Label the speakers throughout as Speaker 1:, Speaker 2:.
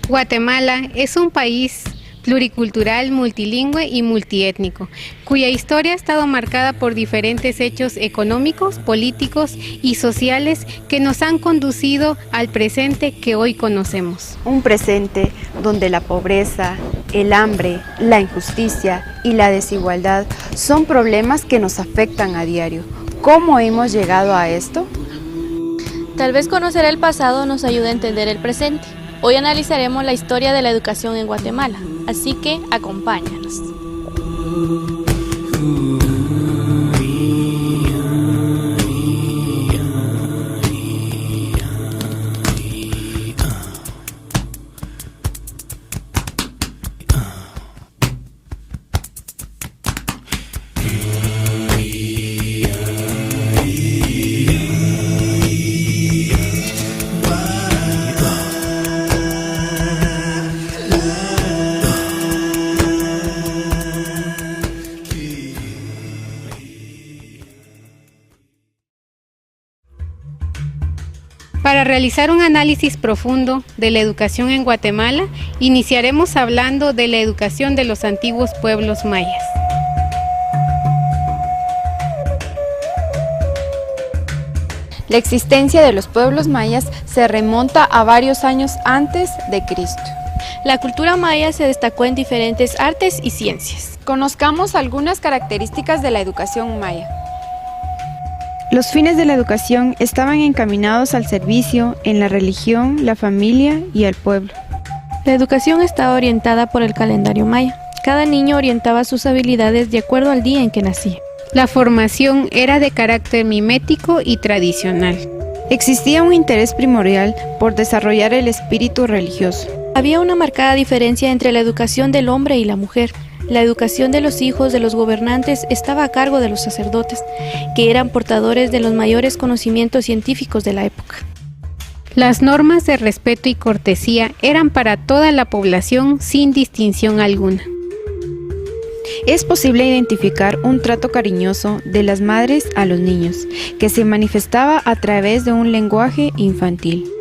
Speaker 1: Guatemala es un país pluricultural, multilingüe y multiétnico, cuya historia ha estado marcada por diferentes hechos económicos, políticos y sociales que nos han conducido al presente que hoy conocemos.
Speaker 2: Un presente donde la pobreza, el hambre, la injusticia y la desigualdad son problemas que nos afectan a diario. ¿Cómo hemos llegado a esto?
Speaker 3: Tal vez conocer el pasado nos ayude a entender el presente. Hoy analizaremos la historia de la educación en Guatemala, así que acompáñanos.
Speaker 1: Para realizar un análisis profundo de la educación en Guatemala, iniciaremos hablando de la educación de los antiguos pueblos mayas.
Speaker 2: La existencia de los pueblos mayas se remonta a varios años antes de Cristo.
Speaker 3: La cultura maya se destacó en diferentes artes y ciencias.
Speaker 2: Conozcamos algunas características de la educación maya. Los fines de la educación estaban encaminados al servicio en la religión, la familia y al pueblo.
Speaker 3: La educación estaba orientada por el calendario maya. Cada niño orientaba sus habilidades de acuerdo al día en que nacía.
Speaker 1: La formación era de carácter mimético y tradicional.
Speaker 2: Existía un interés primordial por desarrollar el espíritu religioso.
Speaker 3: Había una marcada diferencia entre la educación del hombre y la mujer. La educación de los hijos de los gobernantes estaba a cargo de los sacerdotes, que eran portadores de los mayores conocimientos científicos de la época.
Speaker 1: Las normas de respeto y cortesía eran para toda la población sin distinción alguna.
Speaker 2: Es posible identificar un trato cariñoso de las madres a los niños, que se manifestaba a través de un lenguaje infantil.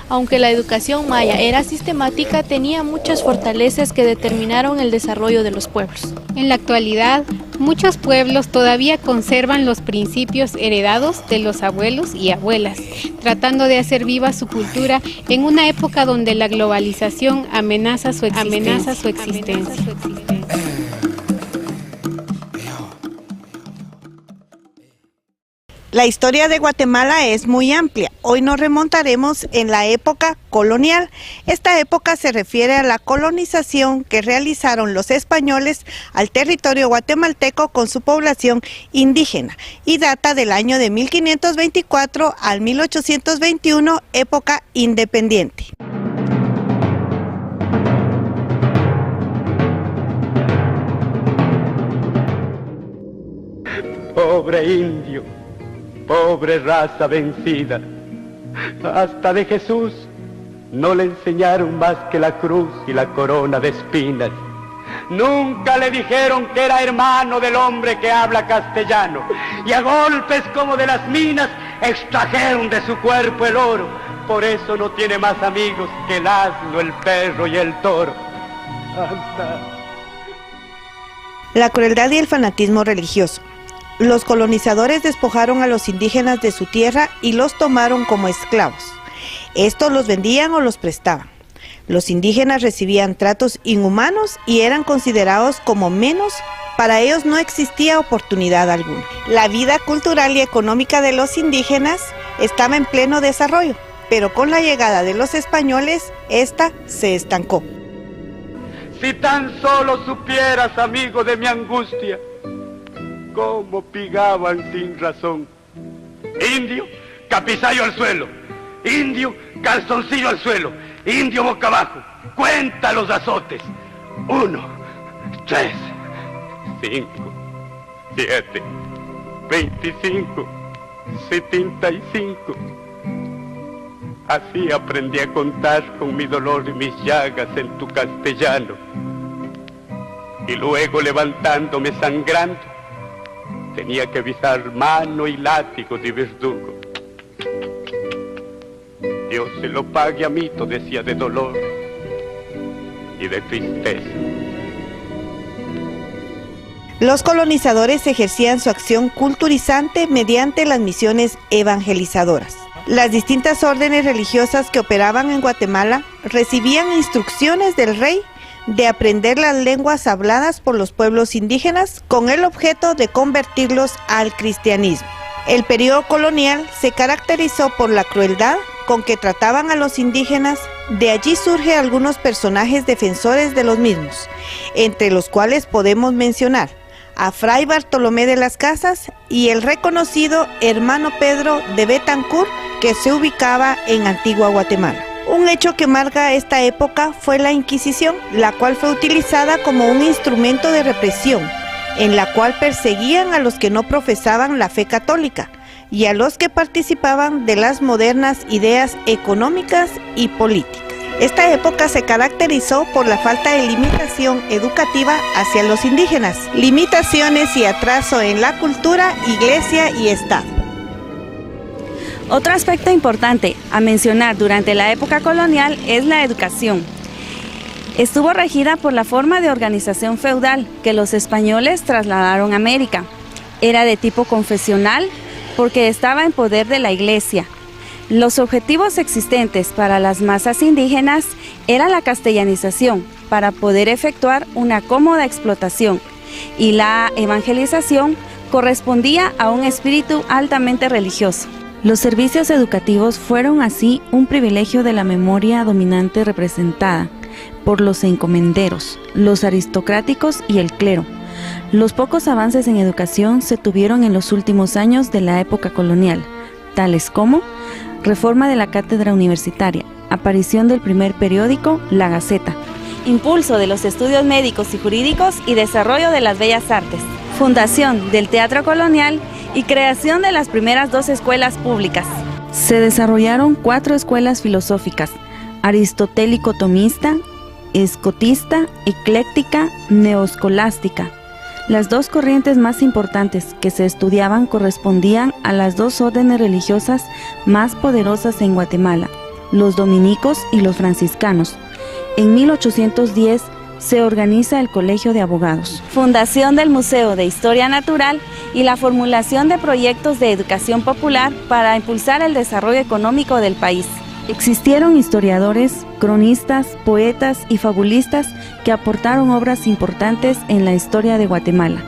Speaker 3: Aunque la educación maya era sistemática, tenía muchas fortalezas que determinaron el desarrollo de los pueblos.
Speaker 1: En la actualidad, muchos pueblos todavía conservan los principios heredados de los abuelos y abuelas, tratando de hacer viva su cultura en una época donde la globalización amenaza su existencia.
Speaker 4: La historia de Guatemala es muy amplia. Hoy nos remontaremos en la época colonial. Esta época se refiere a la colonización que realizaron los españoles al territorio guatemalteco con su población indígena y data del año de 1524 al 1821, época independiente.
Speaker 5: Pobre indio, pobre raza vencida, hasta de Jesús no le enseñaron más que la cruz y la corona de espinas. Nunca le dijeron que era hermano del hombre que habla castellano, y a golpes como de las minas extrajeron de su cuerpo el oro. Por eso no tiene más amigos que el asno, el perro y el toro. Anda.
Speaker 4: La crueldad y el fanatismo religioso. Los colonizadores despojaron a los indígenas de su tierra y los tomaron como esclavos. Estos los vendían o los prestaban. Los indígenas recibían tratos inhumanos y eran considerados como menos. Para ellos no existía oportunidad alguna. La vida cultural y económica de los indígenas estaba en pleno desarrollo, pero con la llegada de los españoles, esta se estancó.
Speaker 5: Si tan solo supieras, amigo, de mi angustia, cómo pigaban sin razón. Indio, capizayo al suelo. Indio, calzoncillo al suelo. Indio, boca abajo. Cuenta los azotes. 1, 3, 5, 7, 25, 75. Así aprendí a contar con mi dolor y mis llagas en tu castellano. Y luego, levantándome sangrando, tenía que visar mano y látigo de verdugo. Dios se lo pague a mí, decía, de dolor y de tristeza.
Speaker 4: Los colonizadores ejercían su acción culturizante mediante las misiones evangelizadoras. Las distintas órdenes religiosas que operaban en Guatemala recibían instrucciones del rey de aprender las lenguas habladas por los pueblos indígenas con el objeto de convertirlos al cristianismo. El periodo colonial se caracterizó por la crueldad con que trataban a los indígenas. De allí surgen algunos personajes defensores de los mismos, entre los cuales podemos mencionar a Fray Bartolomé de las Casas y el reconocido hermano Pedro de Betancourt, que se ubicaba en Antigua Guatemala. Un hecho que marca esta época fue la Inquisición, la cual fue utilizada como un instrumento de represión, en la cual perseguían a los que no profesaban la fe católica y a los que participaban de las modernas ideas económicas y políticas. Esta época se caracterizó por la falta de limitación educativa hacia los indígenas, limitaciones y atraso en la cultura, iglesia y Estado.
Speaker 6: Otro aspecto importante a mencionar durante la época colonial es la educación. Estuvo regida por la forma de organización feudal que los españoles trasladaron a América. Era de tipo confesional porque estaba en poder de la iglesia. Los objetivos existentes para las masas indígenas era la castellanización para poder efectuar una cómoda explotación, y la evangelización correspondía a un espíritu altamente religioso. Los servicios educativos fueron así un privilegio de la memoria dominante representada por los encomenderos, los aristocráticos y el clero. Los pocos avances en educación se tuvieron en los últimos años de la época colonial, tales como reforma de la cátedra universitaria, aparición del primer periódico, La Gaceta, impulso de los estudios médicos y jurídicos y desarrollo de las bellas artes, fundación del teatro colonial y creación de las primeras 2 escuelas públicas. Se desarrollaron 4 escuelas filosóficas: aristotélico-tomista, escotista, ecléctica, neoscolástica. Las 2 corrientes más importantes que se estudiaban correspondían a las 2 órdenes religiosas más poderosas en Guatemala, los dominicos y los franciscanos. En 1810 se organiza el Colegio de Abogados, fundación del Museo de Historia Natural y la formulación de proyectos de educación popular para impulsar el desarrollo económico del país. Existieron historiadores, cronistas, poetas y fabulistas que aportaron obras importantes en la historia de Guatemala.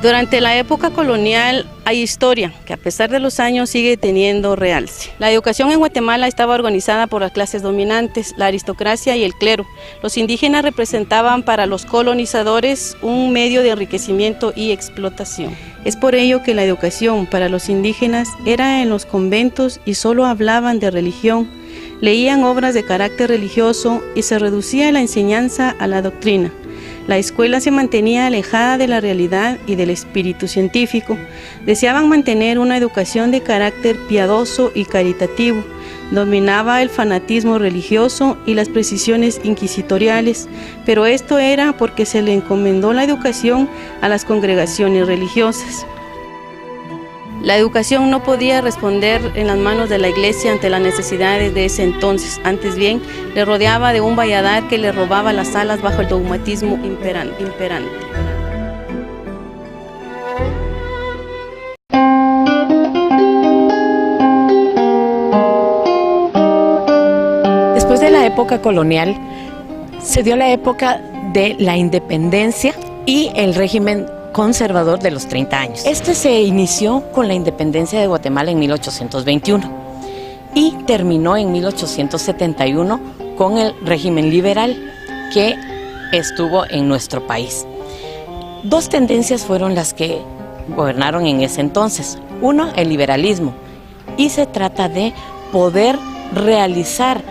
Speaker 7: Durante la época colonial hay historia que a pesar de los años sigue teniendo realce. La educación en Guatemala estaba organizada por las clases dominantes, la aristocracia y el clero. Los indígenas representaban para los colonizadores un medio de enriquecimiento y explotación. Es por ello que la educación para los indígenas era en los conventos y solo hablaban de religión, leían obras de carácter religioso y se reducía la enseñanza a la doctrina. La escuela se mantenía alejada de la realidad y del espíritu científico. Deseaban mantener una educación de carácter piadoso y caritativo. Dominaba el fanatismo religioso y las precisiones inquisitoriales, pero esto era porque se le encomendó la educación a las congregaciones religiosas. La educación no podía responder en las manos de la iglesia ante las necesidades de ese entonces, antes bien, le rodeaba de un valladar que le robaba las alas bajo el dogmatismo imperante.
Speaker 8: Después de la época colonial, se dio la época de la independencia y el régimen conservador de los 30 años. Este se inició con la independencia de Guatemala en 1821 y terminó en 1871 con el régimen liberal, que estuvo en nuestro país. Dos tendencias fueron las que gobernaron en ese entonces. Uno, el liberalismo, y se trata de poder realizar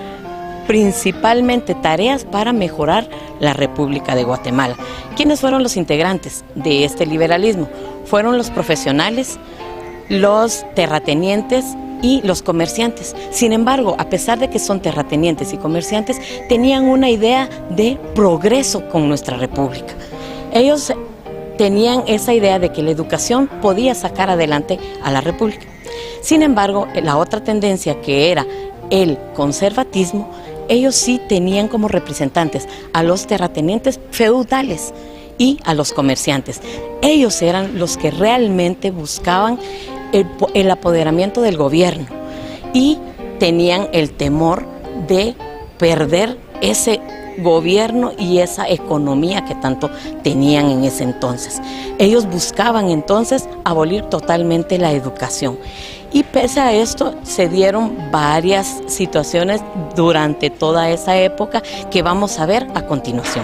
Speaker 8: principalmente tareas para mejorar la República de Guatemala. ¿Quiénes fueron los integrantes de este liberalismo? Fueron los profesionales, los terratenientes y los comerciantes. Sin embargo, a pesar de que son terratenientes y comerciantes, tenían una idea de progreso con nuestra República. Ellos tenían esa idea de que la educación podía sacar adelante a la República. Sin embargo, la otra tendencia, que era el conservatismo, ellos sí tenían como representantes a los terratenientes feudales y a los comerciantes. Ellos eran los que realmente buscaban el apoderamiento del gobierno y tenían el temor de perder ese gobierno y esa economía que tanto tenían en ese entonces. Ellos buscaban entonces abolir totalmente la educación. Y pese a esto, se dieron varias situaciones durante toda esa época que vamos a ver a continuación.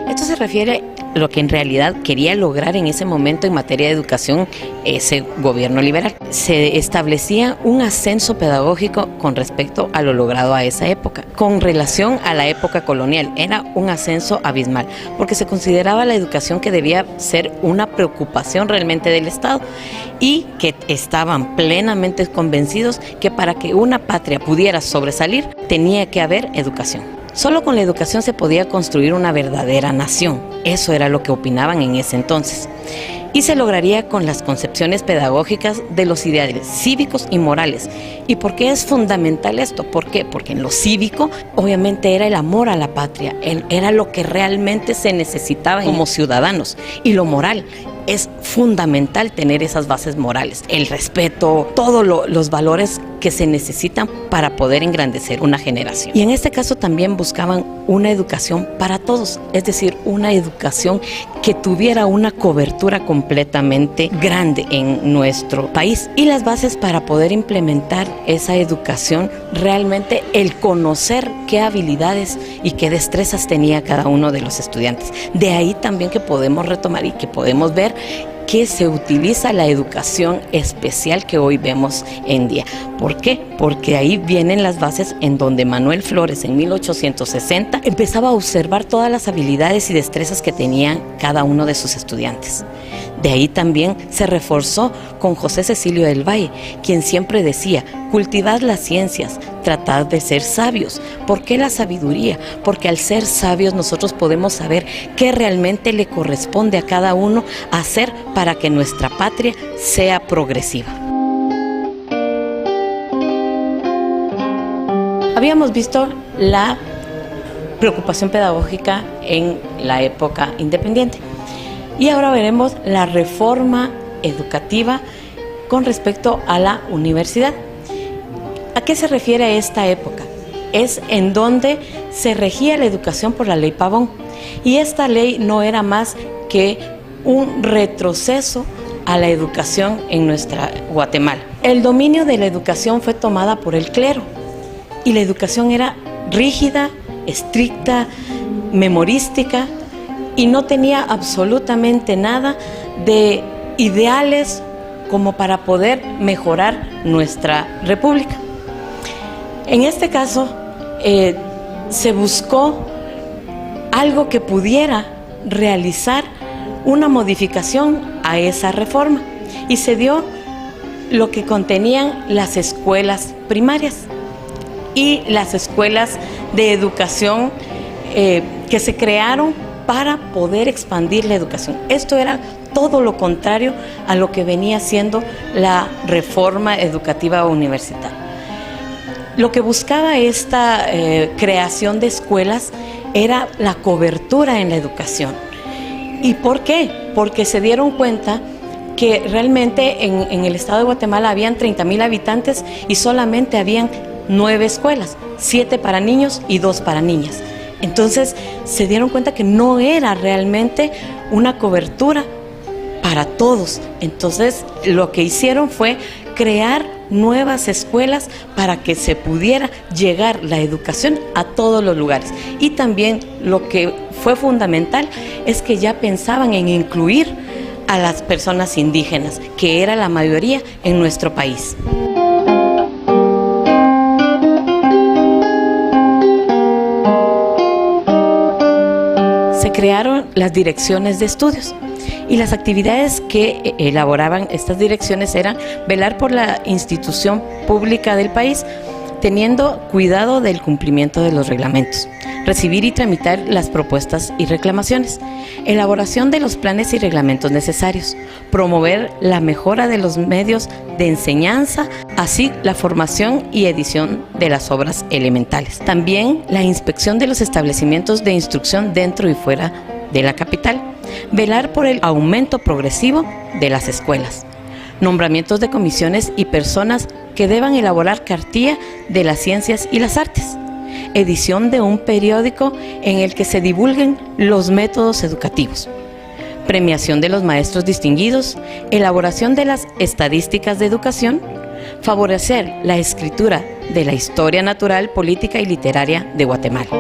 Speaker 8: Esto se refiere a lo que en realidad quería lograr en ese momento en materia de educación ese gobierno liberal. Se establecía un ascenso pedagógico con respecto a lo logrado a esa época. Con relación a la época colonial, era un ascenso abismal, porque se consideraba la educación que debía ser una preocupación realmente del Estado y que estaban plenamente convencidos que para que una patria pudiera sobresalir tenía que haber educación. Solo con la educación se podía construir una verdadera nación. Eso era lo que opinaban en ese entonces. Y se lograría con las concepciones pedagógicas de los ideales cívicos y morales. ¿Y por qué es fundamental esto? ¿Por qué? Porque en lo cívico obviamente era el amor a la patria, era lo que realmente se necesitaba como ciudadanos. Y lo moral, es fundamental tener esas bases morales, el respeto, todos los valores que se necesitan para poder engrandecer una generación. Y en este caso también buscaban una educación para todos, es decir, una educación que tuviera una cobertura completamente grande en nuestro país. Y las bases para poder implementar esa educación, realmente el conocer qué habilidades y qué destrezas tenía cada uno de los estudiantes. De ahí también que podemos retomar y que podemos ver que se utiliza la educación especial que hoy vemos en día. ¿Por qué? Porque ahí vienen las bases en donde Manuel Flores en 1860 empezaba a observar todas las habilidades y destrezas que tenían cada uno de sus estudiantes. De ahí también se reforzó con José Cecilio del Valle, quien siempre decía: cultivad las ciencias, tratad de ser sabios. ¿Por qué la sabiduría? Porque al ser sabios nosotros podemos saber qué realmente le corresponde a cada uno hacer para que nuestra patria sea progresiva. Habíamos visto la preocupación pedagógica en la época independiente. Y ahora veremos la reforma educativa con respecto a la universidad. ¿A qué se refiere esta época? Es en donde se regía la educación por la ley Pavón. Y esta ley no era más que un retroceso a la educación en nuestra Guatemala. El dominio de la educación fue tomada por el clero. Y la educación era rígida, estricta, memorística, y no tenía absolutamente nada de ideales como para poder mejorar nuestra república. En este caso, se buscó algo que pudiera realizar una modificación a esa reforma y se dio lo que contenían las escuelas primarias y las escuelas de educación que se crearon para poder expandir la educación. Esto era todo lo contrario a lo que venía siendo la reforma educativa universitaria. Lo que buscaba esta creación de escuelas era la cobertura en la educación. ¿Y por qué? Porque se dieron cuenta que realmente en el estado de Guatemala habían 30,000 habitantes y solamente habían 9 escuelas, 7 para niños y 2 para niñas. Entonces se dieron cuenta que no era realmente una cobertura para todos. Entonces lo que hicieron fue crear nuevas escuelas para que se pudiera llegar la educación a todos los lugares. Y también lo que fue fundamental es que ya pensaban en incluir a las personas indígenas, que era la mayoría en nuestro país. Se crearon las direcciones de estudios y las actividades que elaboraban estas direcciones eran velar por la institución pública del país, teniendo cuidado del cumplimiento de los reglamentos, recibir y tramitar las propuestas y reclamaciones, elaboración de los planes y reglamentos necesarios, promover la mejora de los medios de enseñanza, así la formación y edición de las obras elementales. También la inspección de los establecimientos de instrucción dentro y fuera de la capital, velar por el aumento progresivo de las escuelas, nombramientos de comisiones y personas que deban elaborar cartilla de las ciencias y las artes, edición de un periódico en el que se divulguen los métodos educativos, premiación de los maestros distinguidos, elaboración de las estadísticas de educación, favorecer la escritura de la historia natural, política y literaria de Guatemala.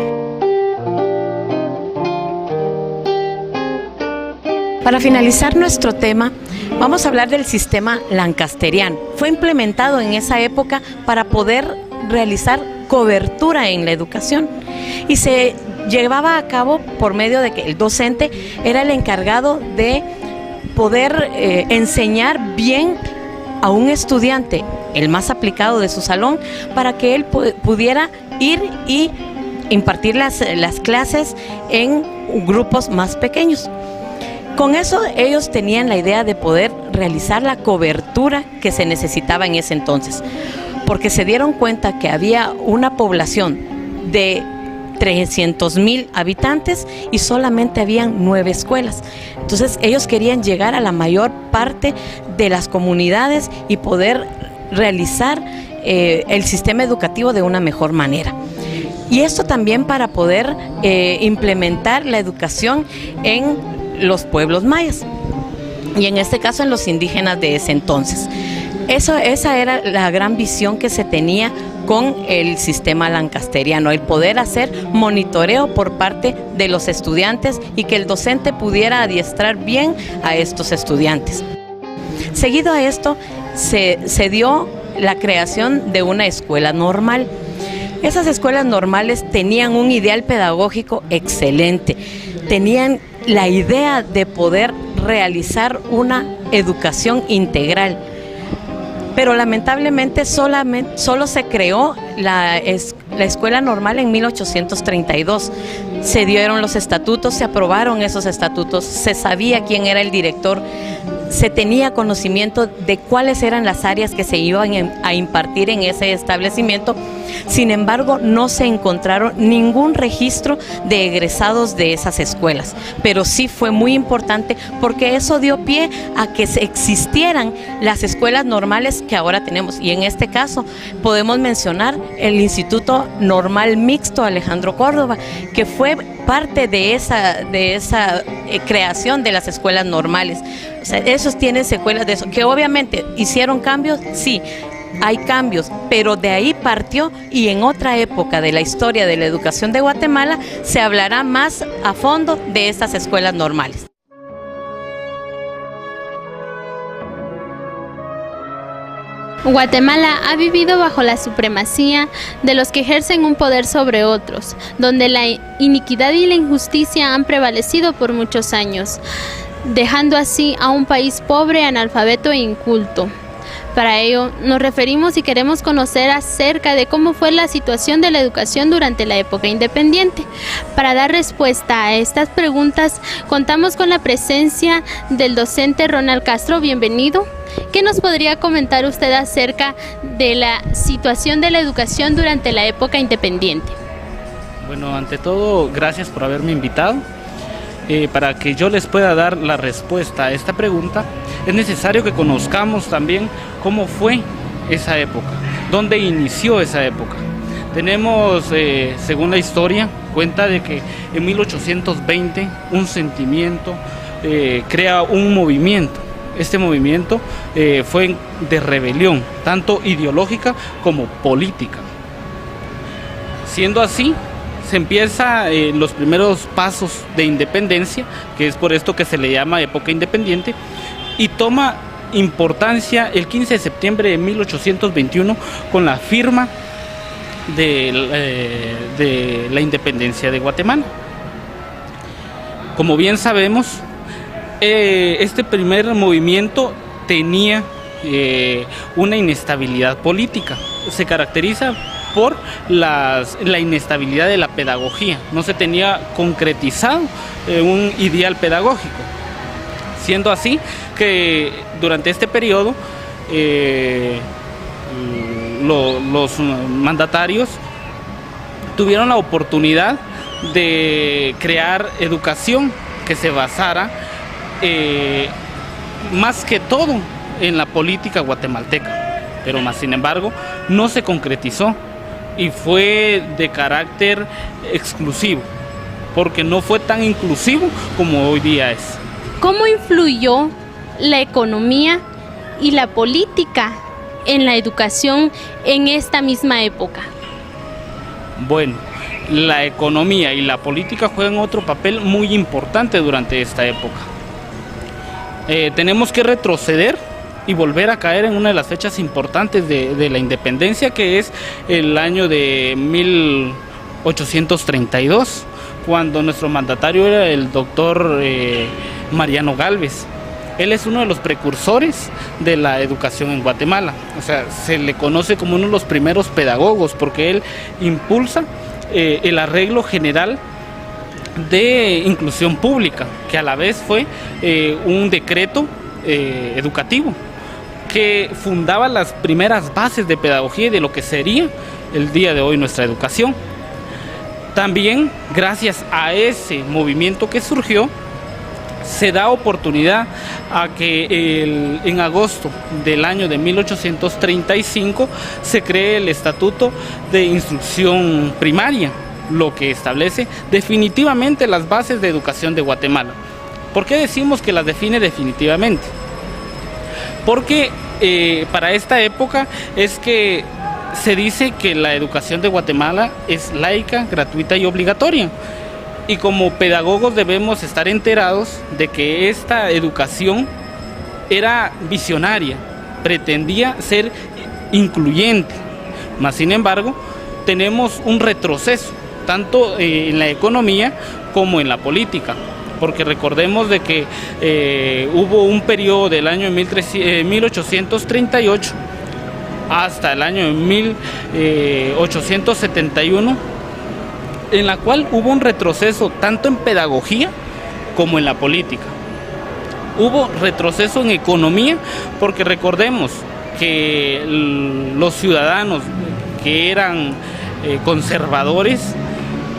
Speaker 8: Para finalizar nuestro tema, vamos a hablar del sistema lancasteriano. Fue implementado en esa época para poder realizar cobertura en la educación y se llevaba a cabo por medio de que el docente era el encargado de poder enseñar bien a un estudiante, el más aplicado de su salón, para que él pudiera ir y impartir las clases en grupos más pequeños. Con eso ellos tenían la idea de poder realizar la cobertura que se necesitaba en ese entonces, porque se dieron cuenta que había una población de 300,000 habitantes y solamente habían 9 escuelas. Entonces ellos querían llegar a la mayor parte de las comunidades y poder realizar el sistema educativo de una mejor manera. Y esto también para poder implementar la educación en los pueblos mayas y en este caso en los indígenas de ese entonces. Esa era la gran visión que se tenía con el sistema lancasteriano, el poder hacer monitoreo por parte de los estudiantes y que el docente pudiera adiestrar bien a estos estudiantes. Seguido a esto se dio la creación de una escuela normal. Esas escuelas normales tenían un ideal pedagógico excelente, tenían la idea de poder realizar una educación integral, pero lamentablemente solo se creó la escuela normal en 1832. Se dieron los estatutos, se aprobaron esos estatutos, se sabía quién era el director, se tenía conocimiento de cuáles eran las áreas que se iban a impartir en ese establecimiento. Sin embargo, no se encontraron ningún registro de egresados de esas escuelas, pero sí fue muy importante porque eso dio pie a que existieran las escuelas normales que ahora tenemos, y en este caso podemos mencionar el Instituto Normal Mixto Alejandro Córdoba, que fue parte de esa creación de las escuelas normales. O sea, esos tienen secuelas de eso, que obviamente hicieron cambios, sí, hay cambios, pero de ahí partió, y en otra época de la historia de la educación de Guatemala se hablará más a fondo de estas escuelas normales.
Speaker 9: Guatemala ha vivido bajo la supremacía de los que ejercen un poder sobre otros, donde la iniquidad y la injusticia han prevalecido por muchos años, dejando así a un país pobre, analfabeto e inculto. Para ello nos referimos y queremos conocer acerca de cómo fue la situación de la educación durante la época independiente. Para dar respuesta a estas preguntas contamos con la presencia del docente Ronald Castro. Bienvenido. ¿Qué nos podría comentar usted acerca de la situación de la educación durante la época independiente?
Speaker 10: Bueno, ante todo, gracias por haberme invitado. Para que yo les pueda dar la respuesta a esta pregunta, es necesario que conozcamos también cómo fue esa época, dónde inició esa época. Tenemos, según la historia, cuenta de que en 1820 un sentimiento crea un movimiento este movimiento fue de rebelión, tanto ideológica como política. Siendo así, se empieza los primeros pasos de independencia, que es por esto que se le llama época independiente, y toma importancia el 15 de septiembre de 1821 con la firma de la independencia de Guatemala. Como bien sabemos, este primer movimiento tenía una inestabilidad política. Se caracteriza por la inestabilidad de la pedagogía. No se tenía concretizado un ideal pedagógico. Siendo así que durante este periodo los mandatarios tuvieron la oportunidad de crear educación que se basara más que todo en la política guatemalteca, pero más sin embargo no se concretizó y fue de carácter exclusivo, porque no fue tan inclusivo como hoy día es.
Speaker 9: ¿Cómo influyó la economía y la política en la educación en esta misma época?
Speaker 10: Bueno, la economía y la política juegan otro papel muy importante durante esta época. Tenemos que retroceder y volver a caer en una de las fechas importantes de la independencia, que es el año de 1832, cuando nuestro mandatario era el doctor Mariano Gálvez. Él es uno de los precursores de la educación en Guatemala, o sea, se le conoce como uno de los primeros pedagogos, porque él impulsa el arreglo general de inclusión pública, que a la vez fue un decreto educativo que fundaba las primeras bases de pedagogía y de lo que sería el día de hoy nuestra educación. También, gracias a ese movimiento que surgió, se da oportunidad a que en agosto del año de 1835 se cree el Estatuto de Instrucción Primaria, lo que establece definitivamente las bases de educación de Guatemala. ¿Por qué decimos que las define definitivamente? Porque para esta época es que se dice que la educación de Guatemala es laica, gratuita y obligatoria. Y como pedagogos debemos estar enterados de que esta educación era visionaria, pretendía ser incluyente. Mas sin embargo, tenemos un retroceso, tanto en la economía como en la política. Porque recordemos de que hubo un periodo del año 1838 hasta el año 1871, en la cual hubo un retroceso tanto en pedagogía como en la política. Hubo retroceso en economía porque recordemos que los ciudadanos que eran conservadores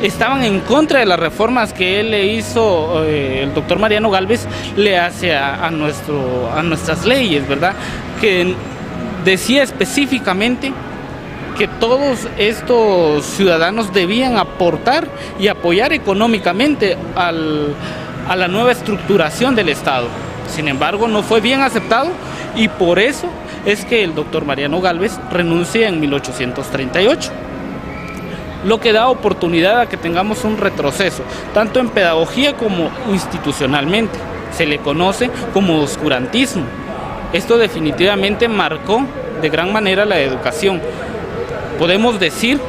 Speaker 10: estaban en contra de las reformas que él le hizo, el doctor Mariano Gálvez le hace a nuestras leyes, ¿verdad? Que decía específicamente que todos estos ciudadanos debían aportar y apoyar económicamente a la nueva estructuración del Estado. Sin embargo, no fue bien aceptado y por eso es que el doctor Mariano Gálvez renuncia en 1838. Lo que da oportunidad a que tengamos un retroceso, tanto en pedagogía como institucionalmente. Se le conoce como oscurantismo. Esto definitivamente marcó de gran manera la educación. Podemos decir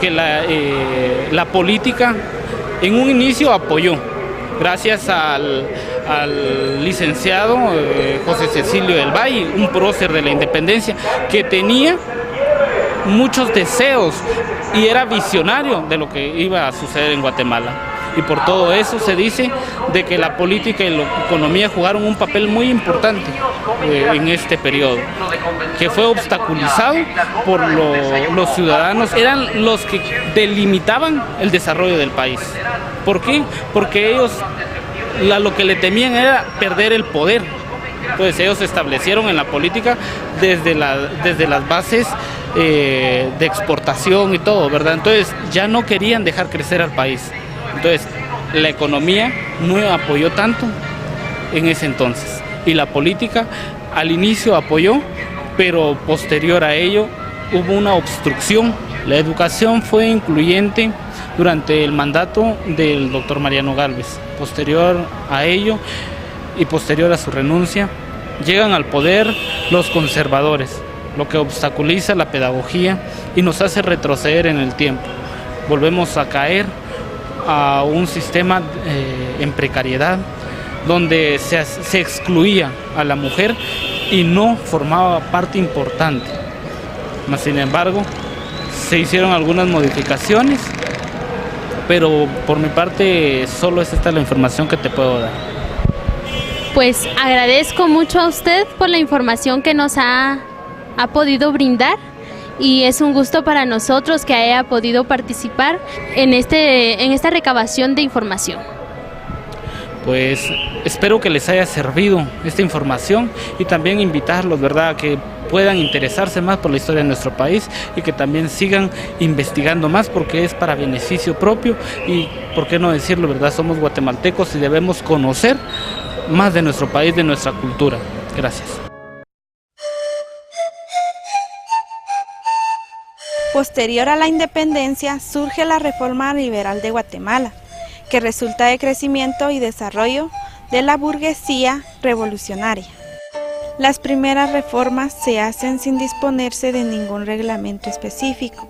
Speaker 10: que la política en un inicio apoyó, gracias al licenciado José Cecilio del Valle, un prócer de la independencia, que tenía muchos deseos y era visionario de lo que iba a suceder en Guatemala. Y por todo eso se dice de que la política y la economía jugaron un papel muy importante en este periodo, que fue obstaculizado por los ciudadanos, eran los que delimitaban el desarrollo del país. ¿Por qué? Porque ellos lo que le temían era perder el poder. Pues ellos se establecieron en la política desde las bases de exportación y todo, ¿verdad? Entonces ya no querían dejar crecer al país. Entonces la economía no apoyó tanto en ese entonces. y la política al inicio apoyó, pero posterior a ello hubo una obstrucción. La educación fue incluyente durante el mandato del doctor Mariano Gálvez. Posterior a ello y posterior a su renuncia, llegan al poder los conservadores, lo que obstaculiza la pedagogía y nos hace retroceder en el tiempo. Volvemos a caer a un sistema en precariedad, donde se excluía a la mujer y no formaba parte importante. Mas, sin embargo, se hicieron algunas modificaciones, pero por mi parte solo es esta la información que te puedo dar.
Speaker 9: Pues agradezco mucho a usted por la información que nos ha podido brindar, y es un gusto para nosotros que haya podido participar en esta recabación de información.
Speaker 10: Pues espero que les haya servido esta información y también invitarlos, ¿verdad?, a que puedan interesarse más por la historia de nuestro país y que también sigan investigando más, porque es para beneficio propio y, ¿por qué no decirlo, verdad? Somos guatemaltecos y debemos conocer más de nuestro país, de nuestra cultura. Gracias.
Speaker 2: Posterior a la independencia surge la Reforma Liberal de Guatemala, que resulta de crecimiento y desarrollo de la burguesía revolucionaria. Las primeras reformas se hacen sin disponerse de ningún reglamento específico.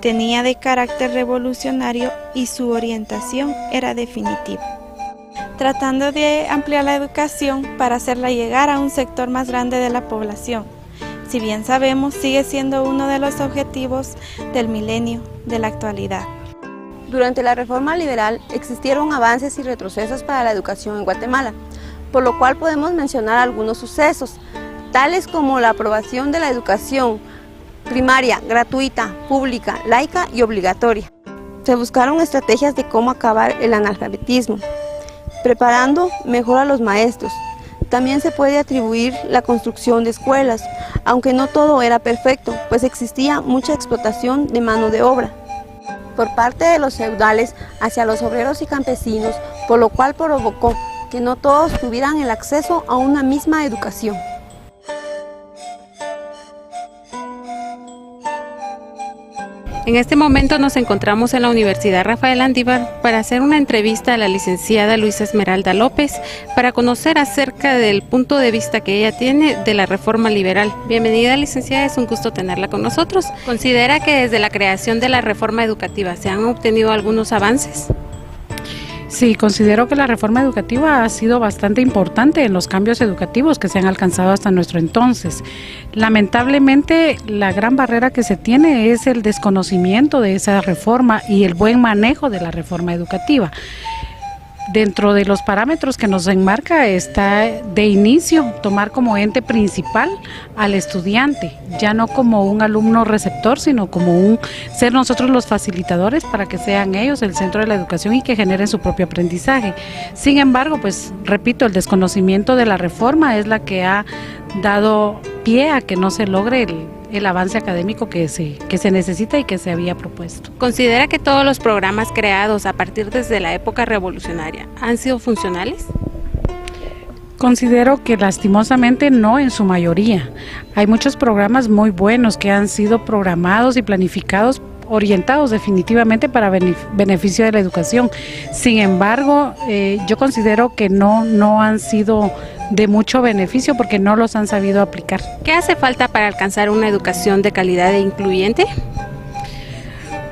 Speaker 2: Tenía de carácter revolucionario y su orientación era definitiva, tratando de ampliar la educación para hacerla llegar a un sector más grande de la población. Si bien sabemos, sigue siendo uno de los objetivos del milenio de la actualidad.
Speaker 11: Durante la reforma liberal existieron avances y retrocesos para la educación en Guatemala, por lo cual podemos mencionar algunos sucesos, tales como la aprobación de la educación primaria, gratuita, pública, laica y obligatoria. Se buscaron estrategias de cómo acabar el analfabetismo, preparando mejor a los maestros. También se puede atribuir la construcción de escuelas, aunque no todo era perfecto, pues existía mucha explotación de mano de obra por parte de los feudales hacia los obreros y campesinos, por lo cual provocó que no todos tuvieran el acceso a una misma educación.
Speaker 1: En este momento nos encontramos en la Universidad Rafael Andívar para hacer una entrevista a la licenciada Luisa Esmeralda López para conocer acerca del punto de vista que ella tiene de la reforma liberal. Bienvenida, licenciada, es un gusto tenerla con nosotros. ¿Considera que desde la creación de la reforma educativa se han obtenido algunos avances?
Speaker 12: Sí, considero que la reforma educativa ha sido bastante importante en los cambios educativos que se han alcanzado hasta nuestro entonces. Lamentablemente, la gran barrera que se tiene es el desconocimiento de esa reforma y el buen manejo de la reforma educativa. Dentro de los parámetros que nos enmarca está de inicio tomar como ente principal al estudiante, ya no como un alumno receptor, sino como ser nosotros los facilitadores para que sean ellos el centro de la educación y que generen su propio aprendizaje. Sin embargo, pues repito, el desconocimiento de la reforma es la que ha dado pie a que no se logre el avance académico que se necesita y que se había propuesto.
Speaker 1: ¿Considera que todos los programas creados a partir desde la época revolucionaria han sido funcionales?
Speaker 12: Considero que lastimosamente no en su mayoría. Hay muchos programas muy buenos que han sido programados y planificados, orientados definitivamente para beneficio de la educación. Sin embargo, yo considero que no han sido de mucho beneficio porque no los han sabido aplicar.
Speaker 1: ¿Qué hace falta para alcanzar una educación de calidad e incluyente?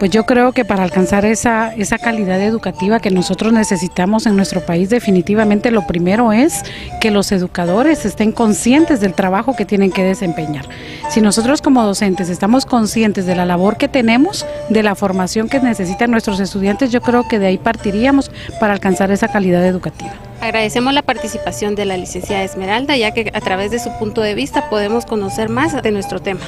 Speaker 12: Pues yo creo que para alcanzar esa calidad educativa que nosotros necesitamos en nuestro país, definitivamente lo primero es que los educadores estén conscientes del trabajo que tienen que desempeñar. Si nosotros como docentes estamos conscientes de la labor que tenemos, de la formación que necesitan nuestros estudiantes, yo creo que de ahí partiríamos para alcanzar esa calidad educativa.
Speaker 1: Agradecemos la participación de la licenciada Esmeralda, ya que a través de su punto de vista podemos conocer más de nuestro tema.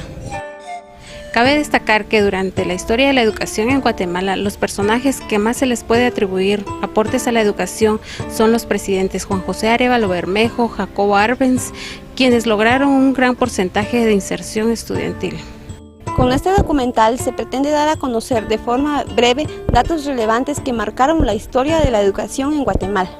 Speaker 1: Cabe destacar que durante la historia de la educación en Guatemala, los personajes que más se les puede atribuir aportes a la educación son los presidentes Juan José Arévalo Bermejo, Jacobo Arbenz, quienes lograron un gran porcentaje de inserción estudiantil.
Speaker 11: Con este documental se pretende dar a conocer de forma breve datos relevantes que marcaron la historia de la educación en Guatemala.